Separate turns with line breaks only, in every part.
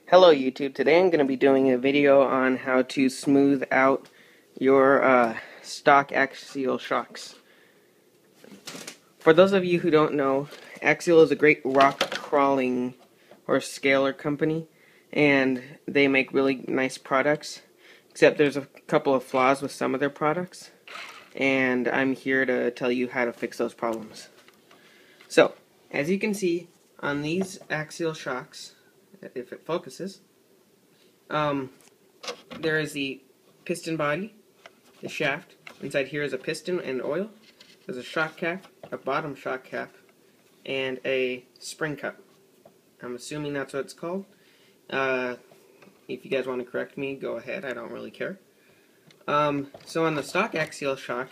Hello YouTube, today I'm going to be doing a video on how to smooth out your stock axial shocks. For those of you who don't know, Axial is a great rock crawling or scaler company, and they make really nice products, except there's a couple of flaws with some of their products, and I'm here to tell you how to fix those problems. So, as you can see on these axial shocks, if it focuses, there is the piston body, the shaft. Inside here is a piston and oil. There's a shock cap, a bottom shock cap, and a spring cup. I'm assuming that's what it's called. If you guys want to correct me, go ahead. I don't really care. So on the stock axial shock,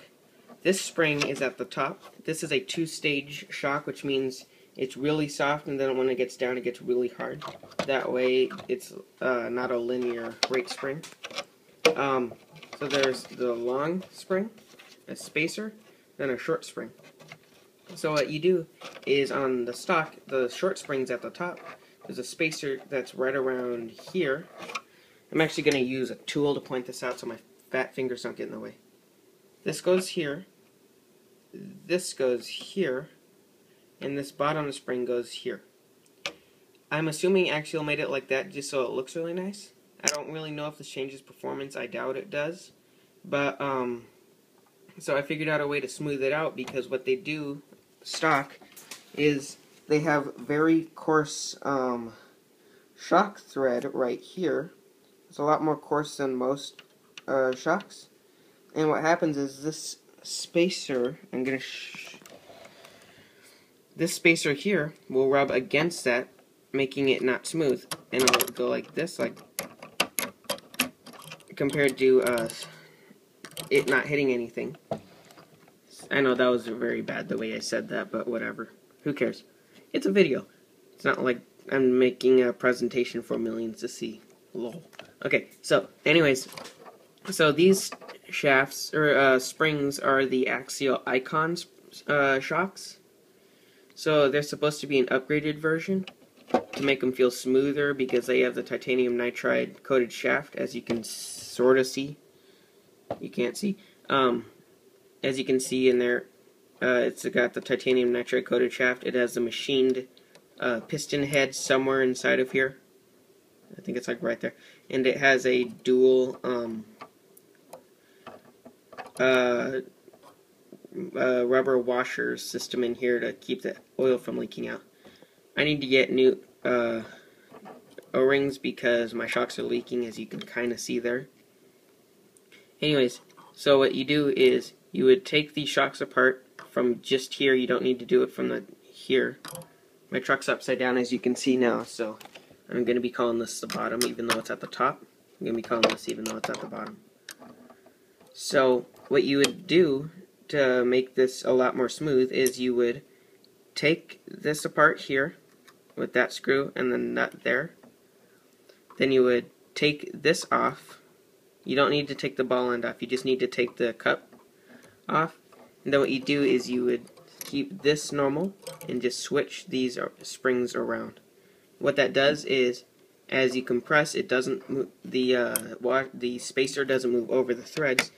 this spring is at the top. This is a two-stage shock, which means it's really soft, and then when it gets down, it gets really hard. That way, it's not a linear rate spring. So there's the long spring, a spacer, then a short spring. So what you do is on the stock, the short spring's at the top. There's a spacer that's right around here. I'm actually going to use a tool to point this out so my fat fingers don't get in the way. This goes here, this goes here, and this bottom spring goes here. I'm assuming Axial made it like that just so it looks really nice. I don't really know if this changes performance. I doubt it does. But, so I figured out a way to smooth it out, because what they do, stock, is they have very coarse shock thread right here. It's a lot more coarse than most shocks. And what happens is this spacer, this spacer here will rub against that, making it not smooth, and it'll go like this, like compared to it not hitting anything. I know that was very bad the way I said that, but whatever. Who cares? It's a video. It's not like I'm making a presentation for millions to see. Lol. Okay, so anyways, so these shafts or springs are the axial icons shocks. So they're supposed to be an upgraded version to make them feel smoother, because they have the titanium nitride coated shaft, as you can sort of see. You can't see. As you can see in there, it's got the titanium nitride coated shaft. It has the machined piston head somewhere inside of here. I think it's like right there. And it has a dual rubber washer system in here to keep the oil from leaking out. I need to get new O-rings because my shocks are leaking, as you can kind of see there. Anyways, so what you do is you would take these shocks apart from just here. You don't need to do it from the here. My truck's upside down, as you can see now, so I'm going to be calling this the bottom even though it's at the top. I'm going to be calling this even though it's at the bottom. So what you would do to make this a lot more smooth is you would take this apart here with that screw and the nut there. Then you would take this off. You don't need to take the ball end off, you just need to take the cup off. And then what you do is you would keep this normal and just switch these springs around. What that does is, as you compress, it doesn't move, the spacer doesn't move over the threads,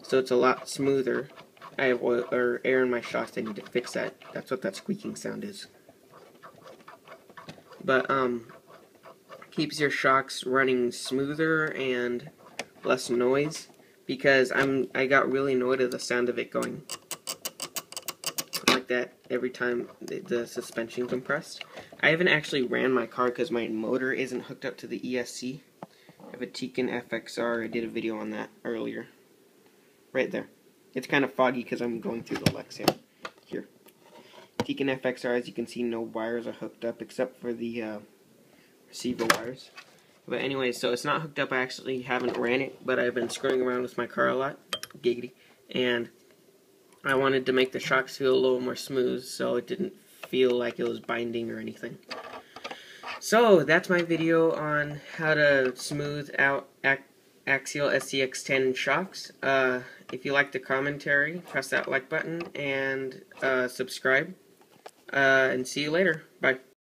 so it's a lot smoother. I have oil or air in my shocks. I need to fix that. That's what that squeaking sound is. But keeps your shocks running smoother and less noise, because I got really annoyed at the sound of it going like that every time the suspension compressed. I haven't actually ran my car because my motor isn't hooked up to the ESC. I have a Tican FXR. I did a video on that earlier. Right there. It's kind of foggy because I'm going through the Lexia here. Tican FXR, as you can see, no wires are hooked up except for the receiver wires. But anyway, so it's not hooked up. I actually haven't ran it, but I've been screwing around with my car a lot. Giggity. And I wanted to make the shocks feel a little more smooth, so it didn't feel like it was binding or anything. So that's my video on how to smooth out axial SCX 10 shocks. If you like the commentary, press that like button and subscribe. And see you later. Bye.